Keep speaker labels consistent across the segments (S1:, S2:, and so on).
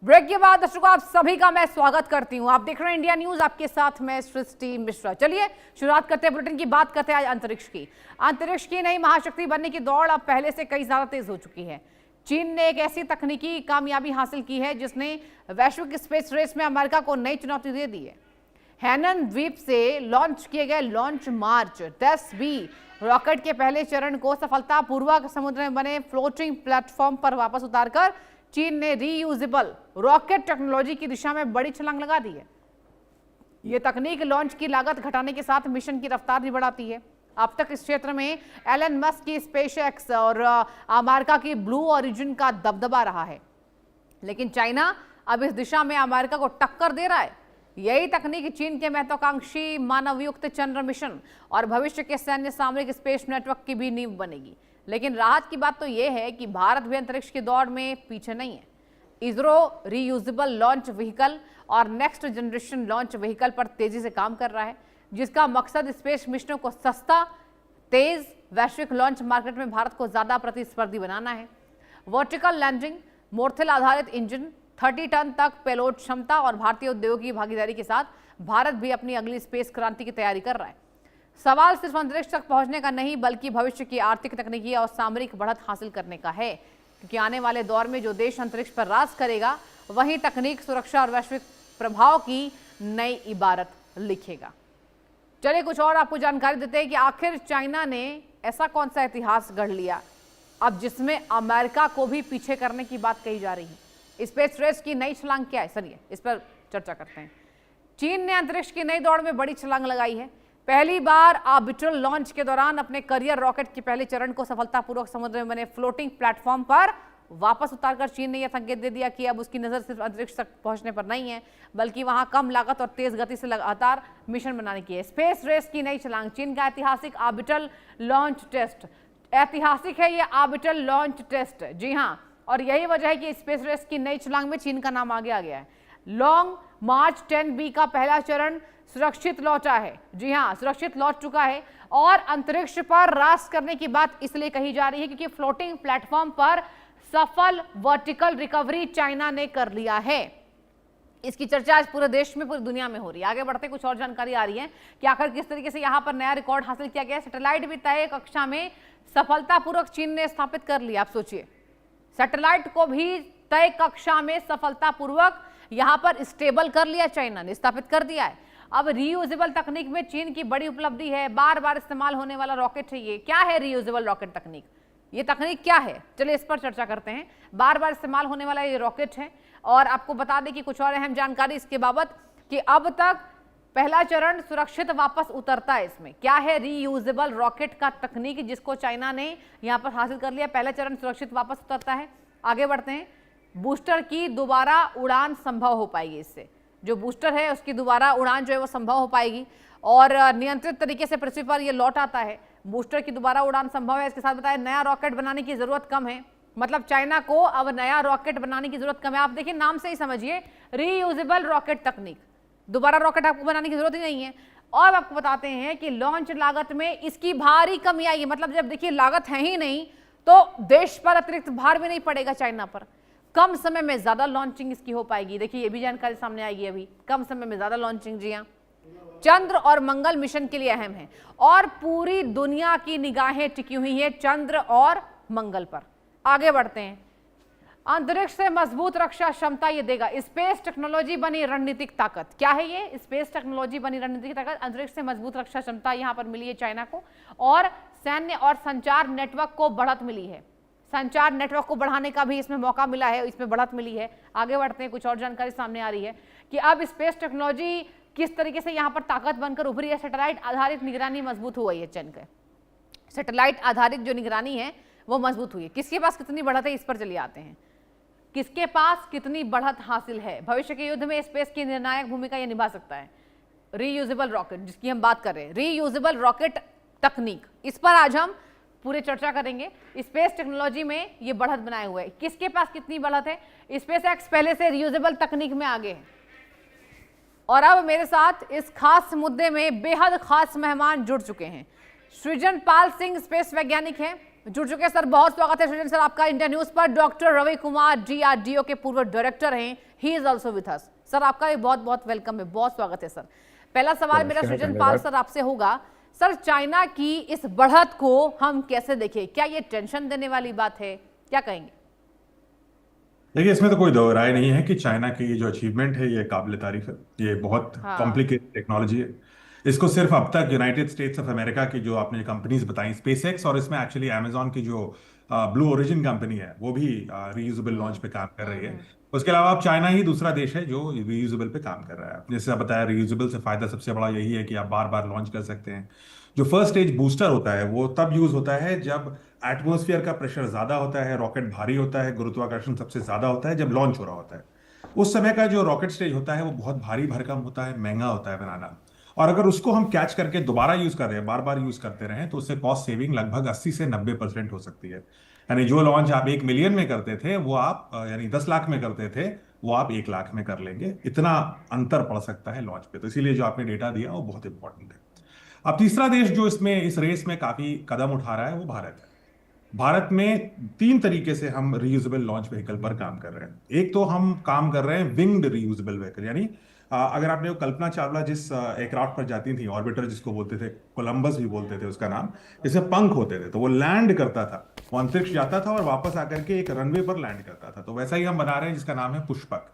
S1: Break के बाद दर्शकों आप सभी का मैं स्वागत करती हूं। आप देख रहे हैं इंडिया न्यूज, आपके साथ मैं सृष्टि मिश्रा। चलिए शुरुआत करते हैं बुलेटिन की। बात करते हैं आज अंतरिक्ष की। अंतरिक्ष की नई महाशक्ति बनने की दौड़ अब पहले से कई ज्यादा तेज हो चुकी है। चीन ने एक ऐसी तकनीकी कामयाबी हासिल की है जिसने वैश्विक स्पेस रेस में अमेरिका को नई चुनौती दे दी है। हैनन द्वीप से लॉन्च किए गए लॉन्च मार्च 10B रॉकेट के पहले चरण को सफलतापूर्वक समुद्र में बने फ्लोटिंग प्लेटफॉर्म पर वापस उतारकर चीन ने रीयूजेबल रॉकेट टेक्नोलॉजी की दिशा में बड़ी छलांग लगा दी है। यह तकनीक लॉन्च की लागत घटाने के साथ मिशन की रफ्तार भी बढ़ाती है। अब तक इस क्षेत्र में एलन मस्क की स्पेसएक्स और अमेरिका की ब्लू ओरिजिन का दबदबा रहा है, लेकिन चाइना अब इस दिशा में अमेरिका को टक्कर दे रहा है। यही तकनीक चीन के महत्वाकांक्षी मानवयुक्त चंद्र मिशन और भविष्य के सैन्य सामरिक स्पेस नेटवर्क की भी नींव बनेगी। लेकिन राहत की बात तो यह है कि भारत भी अंतरिक्ष की दौड़ में पीछे नहीं है। इसरो रीयूजेबल लॉन्च व्हीकल और नेक्स्ट जनरेशन लॉन्च व्हीकल पर तेजी से काम कर रहा है, जिसका मकसद स्पेस मिशनों को सस्ता, तेज, वैश्विक लॉन्च मार्केट में भारत को ज्यादा प्रतिस्पर्धी बनाना है। वर्टिकल लैंडिंग, मोर्थिल आधारित इंजन, 30 टन तक पेलोड क्षमता और भारतीय उद्योगों की भागीदारी के साथ भारत भी अपनी अगली स्पेस क्रांति की तैयारी कर रहा है। सवाल सिर्फ अंतरिक्ष तक पहुंचने का नहीं, बल्कि भविष्य की आर्थिक, तकनीकी और सामरिक बढ़त हासिल करने का है, क्योंकि आने वाले दौर में जो देश अंतरिक्ष पर राज करेगा वही तकनीक, सुरक्षा और वैश्विक प्रभाव की नई इबारत लिखेगा। चलिए कुछ और आपको जानकारी देते हैं कि आखिर चाइना ने ऐसा कौन सा इतिहास गढ़ लिया अब जिसमें अमेरिका को भी पीछे करने की बात कही जा रही है। स्पेस रेस की नई छलांग क्या है, चलिए इस पर चर्चा करते हैं। चीन ने अंतरिक्ष की नई दौड़ में बड़ी छलांग लगाई है। पहली बार ऑर्बिटल लॉन्च के दौरान अपने करियर रॉकेट के पहले चरण को सफलतापूर्वक समुद्र में बने फ्लोटिंग प्लेटफॉर्म पर वापस उतारकर चीन ने यह संकेत दे दिया कि अब उसकी नजर सिर्फ अंतरिक्ष तक पहुंचने पर नहीं है, बल्कि वहां कम लागत और तेज गति से लगातार मिशन बनाने की है। स्पेस रेस की नई छलांग, चीन का ऐतिहासिक ऑर्बिटल लॉन्च टेस्ट। ऐतिहासिक है यह ऑर्बिटल लॉन्च टेस्ट, जी हाँ, और यही वजह है कि स्पेस रेस की नई छलांग में चीन का नाम आगे आ गया है। लॉन्ग मार्च 10B का पहला चरण सुरक्षित लौटा है, जी हाँ, सुरक्षित लौट चुका है। और अंतरिक्ष पर राज करने की बात इसलिए कही जा रही है क्योंकि फ्लोटिंग प्लेटफॉर्म पर सफल वर्टिकल रिकवरी चाइना ने कर लिया है। इसकी चर्चा आज पूरे देश में, पूरी दुनिया में हो रही है। आगे बढ़ते कुछ और जानकारी आ रही है कि आखिर किस तरीके से यहां पर नया रिकॉर्ड हासिल किया गया। सैटेलाइट भी तय कक्षा में सफलतापूर्वक चीन ने स्थापित कर लिया। आप सोचिए, सैटेलाइट को भी तय कक्षा में सफलतापूर्वक यहां पर स्टेबल कर लिया, चाइना ने स्थापित कर दिया है। अब रीयूजेबल तकनीक में चीन की बड़ी उपलब्धि है। बार बार इस्तेमाल होने वाला रॉकेट है ये। क्या है रीयूजेबल रॉकेट तकनीक? ये तकनीक क्या है, चलिए इस पर चर्चा करते हैं। बार बार इस्तेमाल होने वाला ये रॉकेट है और आपको बता दें कि कुछ और अहम जानकारी इसके बाबत कि अब तक पहला चरण सुरक्षित वापस उतरता है। इसमें क्या है? रीयूजेबल रॉकेट का तकनीक जिसको चाइना ने यहां पर हासिल कर लिया। पहला चरण सुरक्षित वापस उतरता है। आगे बढ़ते हैं। बूस्टर की दोबारा उड़ान संभव हो पाएगी। इससे जो बूस्टर है उसकी दोबारा उड़ान जो है वो संभव हो पाएगी और नियंत्रित तरीके से पृथ्वी पर ये लौट आता है। बूस्टर की दोबारा उड़ान संभव है। इसके साथ बताया नया रॉकेट बनाने की जरूरत कम है, मतलब चाइना को अब नया रॉकेट बनाने की जरूरत कम है। आप देखिए नाम से ही समझिए, रीयूजेबल रॉकेट तकनीक, दोबारा रॉकेट आपको बनाने की जरूरत ही नहीं है। और आपको बताते हैं कि लॉन्च लागत में इसकी भारी कमी आई है। मतलब जब देखिए लागत है ही नहीं तो देश पर अतिरिक्त भार भी नहीं पड़ेगा चाइना पर। कम समय में ज्यादा लॉन्चिंग इसकी हो पाएगी। देखिए ये भी जानकारी सामने आएगी अभी। कम समय में ज्यादा लॉन्चिंग, जी हाँ, चंद्र और मंगल मिशन के लिए अहम है और पूरी दुनिया की निगाहें टिकी हुई है चंद्र और मंगल पर। आगे बढ़ते हैं। अंतरिक्ष से मजबूत रक्षा क्षमता ये देगा। स्पेस टेक्नोलॉजी बनी रणनीतिक ताकत। क्या है ये? स्पेस टेक्नोलॉजी बनी रणनीतिक ताकत। अंतरिक्ष से मजबूत रक्षा क्षमता यहां पर मिली है चाइना को और सैन्य और संचार नेटवर्क को बढ़त मिली है। संचार नेटवर्क को बढ़ाने का भी इसमें मौका मिला है, इसमें बढ़त मिली है। आगे बढ़ते हैं। कुछ और जानकारी सामने आ रही है कि अब स्पेस टेक्नोलॉजी किस तरीके से यहां पर ताकत बनकर उभरी है। सैटेलाइट आधारित निगरानी मजबूत हुई है। चीन के सैटेलाइट आधारित जो निगरानी है वो मजबूत हुई है। किसके पास कितनी बढ़त है इस पर चलिए आते हैं। किसके पास कितनी बढ़त हासिल है? भविष्य के युद्ध में स्पेस की निर्णायक भूमिका यह निभा सकता है रीयूजेबल रॉकेट, जिसकी हम बात कर रहे हैं, रीयूजेबल रॉकेट तकनीक। इस पर आज हम पूरे चर्चा करेंगे। स्पेस टेक्नोलॉजी में ये बढ़त बनाए हुए है। किसके पास कितनी बढ़त है? स्पेस एक्स पहले से रीयूजेबल तकनीक में आगे है और अब मेरे साथ इस खास मुद्दे में बेहद खास मेहमान जुड़ चुके हैं। सृजन पाल सिंह स्पेस वैज्ञानिक हैं, जुड़ चुके हैं सर, बहुत स्वागत है सृजन सर आपका इंडिया न्यूज पर। डॉक्टर रवि कुमार डीआरडीओ के पूर्व डायरेक्टर हैं, he is also with us. Sir आपका भी बहुत बहुत वेलकम है, बहुत स्वागत है सर। पहला सवाल मेरा सृजन पाल सर आपसे होगा, सर चाइना की इस बढ़त को हम कैसे देखें, क्या ये टेंशन देने वाली बात है, क्या कहेंगे?
S2: देखिए, इसमें तो कोई दो राय नहीं है कि चाइना की ये जो अचीवमेंट है ये काबिल तारीफ है। ये बहुत
S1: हाँ।
S2: कॉम्प्लिकेटेड टेक्नोलॉजी है। इसको सिर्फ अब तक यूनाइटेड स्टेट्स ऑफ अमेरिका की जो आपने कंपनीज बताई, स्पेसएक्स, और इसमें एक्चुअली अमेजॉन की जो ब्लू ओरिजिन कंपनी है वो भी रीयूजेबल लॉन्च पे काम कर रही है। उसके अलावा अब चाइना ही दूसरा देश है जो रीयूजेबल पे काम कर रहा है। जैसे आप बताया, रीयूजेबल से फायदा सबसे बड़ा यही है कि आप बार बार लॉन्च कर सकते हैं। जो फर्स्ट स्टेज बूस्टर होता है वो तब यूज होता है जब एटमॉस्फेयर का प्रेशर ज्यादा होता है, रॉकेट भारी होता है, गुरुत्वाकर्षण सबसे ज्यादा होता है जब लॉन्च हो रहा होता है। उस समय का जो रॉकेट स्टेज होता है वो बहुत भारी भरकम होता है, महंगा होता है बनाना। और अगर उसको हम कैच करके दोबारा यूज कर रहे हैं, बार बार यूज करते रहे, तो उससे कॉस्ट सेविंग लगभग 80 से 90% हो सकती है। यानी जो लॉन्च आप 1 मिलियन में करते थे वो आप यानी 10 लाख में करते थे, वो आप 1 लाख में कर लेंगे। इतना अंतर पड़ सकता है लॉन्च पे। तो इसीलिए जो आपने डेटा दिया वो बहुत इंपॉर्टेंट है। अब तीसरा देश जो इसमें इस रेस में काफी कदम उठा रहा है वो भारत है। भारत में 3 तरीके से हम रीयूजेबल लॉन्च व्हीकल पर काम कर रहे हैं। एक तो हम काम कर रहे हैं विंग्ड रीयूजेबल व्हीकल, यानी अगर आपने वो कल्पना चावला जिस एयरक्राफ्ट पर जाती थी, ऑर्बिटर जिसको बोलते थे, कोलंबस भी बोलते थे उसका नाम, जिससे पंख होते थे, तो वो लैंड करता था, वो अंतरिक्ष जाता था और वापस आकर के एक रनवे पर लैंड करता था। तो वैसा ही हम बना रहे हैं जिसका नाम है पुष्पक।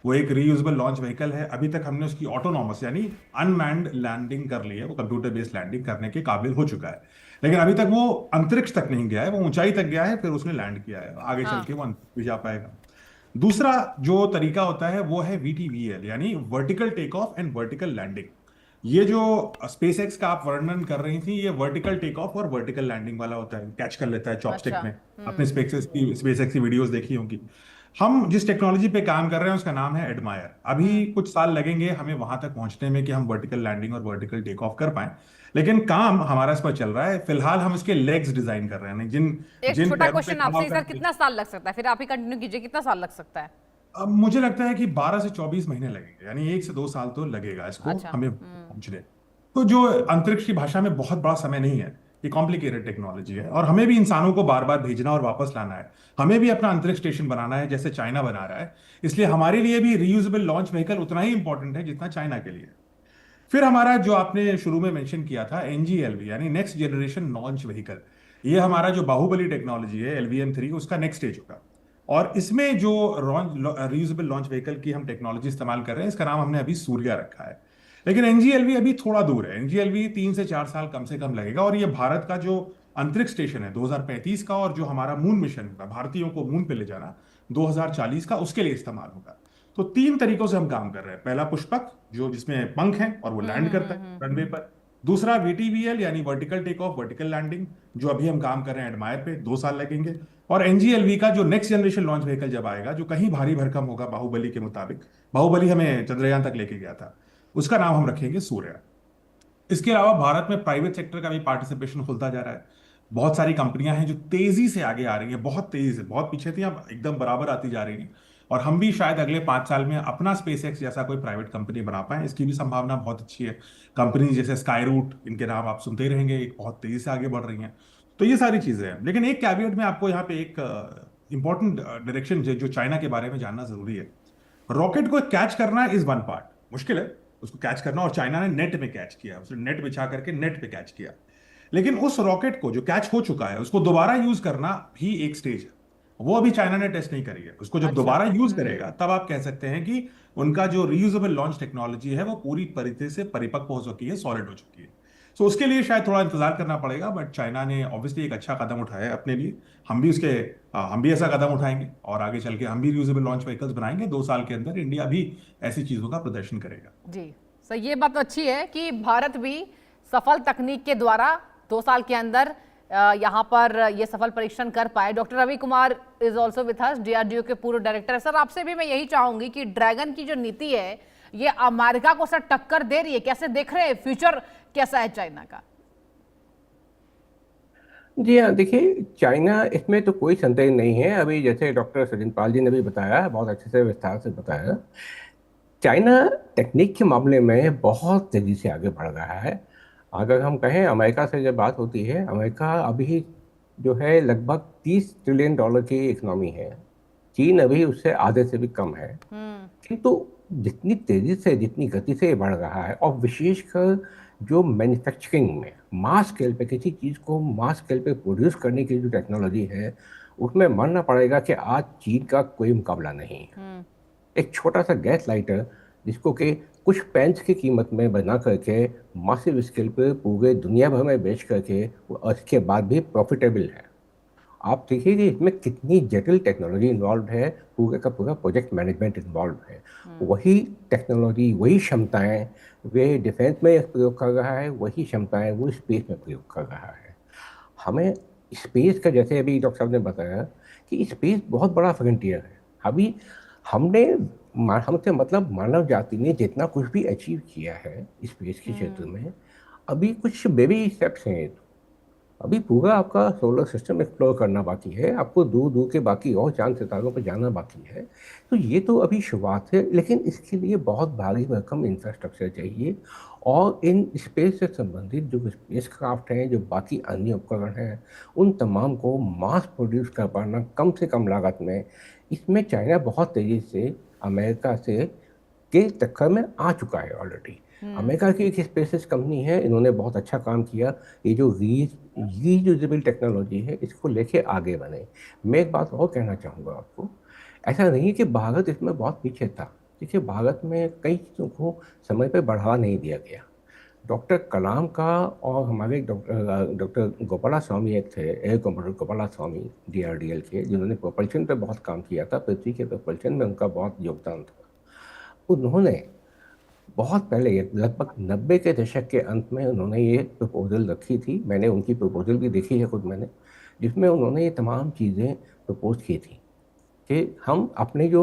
S2: वो एक रीयूजेबल लॉन्च व्हीकल है। अभी तक हमने उसकी ऑटोनॉमस यानी अनमैन्ड लैंडिंग कर ली है, वो कंप्यूटर बेस्ड लैंडिंग करने के काबिल हो चुका है। लेकिन अभी तक वो अंतरिक्ष तक नहीं गया है, वो ऊंचाई तक गया है, फिर उसने लैंड किया है। आगे चल
S1: हाँ।
S2: के वो अंतरिक्ष भी जा पाएगा। दूसरा जो तरीका होता है वो है वीटीवीएल, यानी vertical take off and vertical landing. ये जो स्पेस एक्स का आप वर्णन कर रही थी, ये वर्टिकल टेक ऑफ और वर्टिकल लैंडिंग वाला होता है, कैच कर लेता है चॉपस्टिक
S1: अच्छा।
S2: में। आपने स्पेस एक्स की वीडियोस देखी होंगी। हम जिस टेक्नोलॉजी पे काम कर रहे हैं उसका नाम है एडमायर। अभी कुछ साल लगेंगे हमें वहां तक पहुंचने में कि हम वर्टिकल लैंडिंग और वर्टिकल टेक ऑफ कर पाए, लेकिन काम हमारा इस पर चल रहा है। फिलहाल हम इसके लेग्स डिजाइन कर रहे हैं, जिन
S1: एक
S2: जिन
S1: छोटा
S2: पैरों पे
S1: क्वेश्चन
S2: खड़ा
S1: आपसे,
S2: होकर।
S1: सर कितना साल लग सकता है, फिर आप ही कंटिन्यू कीजिए, कितना साल लग सकता है?
S2: अब मुझे लगता है कि 12 से 24 महीने लगेंगे, यानी 1 से 2 साल तो लगेगा इसको
S1: अच्छा।
S2: हमें पहुंचने। तो जो अंतरिक्ष की भाषा में बहुत बड़ा समय नहीं है। ये कॉम्प्लिकेटेड टेक्नोलॉजी है और हमें भी इंसानों को बार बार भेजना और वापस लाना है। हमें भी अपना अंतरिक्ष स्टेशन बनाना है जैसे चाइना बना रहा है। इसलिए हमारे लिए भी रीयूजेबल लॉन्च व्हीकल उतना ही इंपॉर्टेंट है जितना चाइना के लिए। फिर हमारा जो आपने शुरू में मेंशन किया था एनजीएलवी, यानी नेक्स्ट जनरेशन लॉन्च व्हीकल, ये हमारा जो बाहुबली टेक्नोलॉजी है LVM-3, उसका नेक्स्ट स्टेज होगा। और इसमें जो रीयूजेबल लॉन्च व्हीकल की हम टेक्नोलॉजी इस्तेमाल कर रहे हैं, इसका नाम हमने अभी सूर्या रखा है। लेकिन एनजीएलवी अभी थोड़ा दूर है। एनजीएलवी 3 से 4 साल कम से कम लगेगा। और ये भारत का जो अंतरिक्ष स्टेशन है 2035 का, और जो हमारा मून मिशन होगा, भारतीयों को मून पे ले जाना, 2040 का, उसके लिए इस्तेमाल होगा। तो 3 तरीकों से हम काम कर रहे हैं। पहला पुष्पक, जो जिसमें पंख हैं और वो लैंड करता है रनवे पर। दूसरा वीटीवीएल यानी vertical take off vertical landing, जो अभी हम काम कर रहे हैं एडमायर पे, 2 साल लगेंगे। और एनजीएलवी का जो नेक्स्ट जनरेशन लॉन्च व्हीकल जब आएगा, जो कहीं भारी भरकम होगा बाहुबली के मुताबिक, बाहुबली हमें चंद्रयान तक लेके गया था, उसका नाम हम रखेंगे सूर्य। इसके अलावा भारत में प्राइवेट सेक्टर का भी पार्टिसिपेशन खुलता जा रहा है। बहुत सारी कंपनियां हैं जो तेजी से आगे आ रही हैं, बहुत तेजी से, बहुत पीछे थी, अब एकदम बराबर आती जा रही हैं। और हम भी शायद अगले 5 साल में अपना स्पेस एक्स जैसा कोई प्राइवेट कंपनी बना पाए, इसकी भी संभावना बहुत अच्छी है। कंपनी जैसे स्काई रूट, इनके नाम आप सुनते ही रहेंगे, एक बहुत तेजी से आगे बढ़ रही हैं। तो ये सारी चीजें हैं। लेकिन एक कैविएट में आपको यहाँ पे एक इंपॉर्टेंट डायरेक्शन जो चाइना के बारे में जानना जरूरी है। रॉकेट को कैच करना इज वन पार्ट, मुश्किल है उसको कैच करना, और चाइना ने नेट में कैच किया, उसने नेट बिछा करके नेट पे कैच किया। लेकिन उस रॉकेट को जो कैच हो चुका है उसको दोबारा यूज करना भी एक स्टेज है। वो अभी चाइना ने टेस्ट नहीं करी है। उसको जब
S1: अच्छा।
S2: दोबारा यूज करेगा तब आप कह सकते हैं कि उनका जो रीयूजेबल लॉन्च टेक्नोलॉजी है वो पूरी तरीके से परिपक्व हो चुकी है, सॉलिड हो चुकी है। सो उसके लिए शायद थोड़ा इंतजार करना पड़ेगा, बट चाइना ने ऑब्वियसली एक अच्छा कदम उठाया है अपने लिए। हम भी उसके हम भी ऐसा कदम उठाएंगे और आगे चल के हम भी रीयूजेबल लॉन्च व्हीकल्स बनाएंगे। 2 साल के अंदर इंडिया भी ऐसी चीजों का प्रदर्शन करेगा।
S1: जी सर, ये बात तो अच्छी है कि भारत भी सफल तकनीक के द्वारा 2 साल के अंदर यहाँ पर ये सफल परीक्षण कर पाए। Doctor Ravi Kumar is also with us, DRDO के पूर्व डायरेक्टर। सर आपसे भी मैं यही चाहूंगी कि ड्रैगन की जो नीति है ये अमेरिका को सर टक्कर दे रही है, कैसे देख रहे हैं, फ्यूचर कैसा है चाइना का?
S3: जी हाँ, देखिए चाइना, इसमें तो कोई संदेह नहीं है। अभी जैसे डॉक्टर सृजन पाल जी ने भी बताया, बहुत अच्छे से विस्तार से बताया, चाइना टेक्निक के मामले में बहुत तेज़ी से आगे बढ़ रहा है। अगर हम कहें अमेरिका से जब बात होती है, अमेरिका अभी जो है लगभग $30 ट्रिलियन की इकोनॉमी है। चीन अभी उससे आधे से भी कम है। किंतु जितनी तेजी से, जितनी गति से ये बढ़ रहा है, और विशेषकर जो मैन्युफैक्चरिंग में मास स्केल पे किसी चीज़ को मास स्केल पे प्रोड्यूस करने की जो टेक्नोलॉजी है, उसमें मानना पड़ेगा कि आज चीन का कोई मुकाबला नहीं है। एक छोटा सा गैस लाइटर जिसको कि कुछ पेंस की कीमत में बना करके मासिव स्केल पे पूरे दुनिया भर में बेच करके और इसके बाद भी प्रॉफिटेबल है। आप देखिए कि इसमें कितनी जटिल टेक्नोलॉजी इन्वॉल्व है, पूरे का पूरा प्रोजेक्ट मैनेजमेंट इन्वॉल्व है। वही टेक्नोलॉजी, वही क्षमताएं वे डिफेंस में प्रयोग कर रहा है, वही क्षमताएं वो स्पेस में प्रयोग कर रहा है। हमें स्पेस का, जैसे अभी डॉक्टर साहब ने बताया कि स्पेस बहुत बड़ा फ्रंटियर है। अभी हमने हमसे मतलब मानव जाति ने जितना कुछ भी अचीव किया है स्पेस के क्षेत्र में, अभी कुछ बेबी स्टेप्स हैं। अभी पूरा आपका सोलर सिस्टम एक्सप्लोर करना बाकी है, आपको दूर दूर के बाकी और चांद सितारों पर जाना बाकी है। तो ये तो अभी शुरुआत है, लेकिन इसके लिए बहुत भारी भरकम इंफ्रास्ट्रक्चर चाहिए। और इन स्पेस से संबंधित जो स्पेस क्राफ्ट हैं, जो बाकी अन्य उपकरण हैं, उन तमाम को मास प्रोड्यूस कर पाना कम से कम लागत में, इसमें चाइना बहुत तेज़ी से अमेरिका से के चक्कर में आ चुका है ऑलरेडी। अमेरिका की एक स्पेसिस कंपनी है, इन्होंने बहुत अच्छा काम किया। ये जो रीयूजेबल टेक्नोलॉजी है, इसको लेके आगे बने। मैं एक बात और कहना चाहूँगा आपको, ऐसा नहीं है कि भारत इसमें बहुत पीछे था। देखिए, भारत में कई चीज़ों को समय पे बढ़ावा नहीं दिया गया। डॉक्टर कलाम का और हमारे डॉक्टर गोपाला स्वामी एक थे, एयर कॉमोडोर गोपाला स्वामी DRDL के, जिन्होंने प्रोपल्शन पे बहुत काम किया था। पृथ्वी के प्रोपल्शन में उनका बहुत योगदान था। उन्होंने बहुत पहले, लगभग 90 के दशक के अंत में, उन्होंने ये प्रपोजल रखी थी। मैंने उनकी प्रपोजल भी देखी है खुद मैंने, जिसमें उन्होंने ये तमाम चीज़ें प्रपोज की थी कि हम अपने जो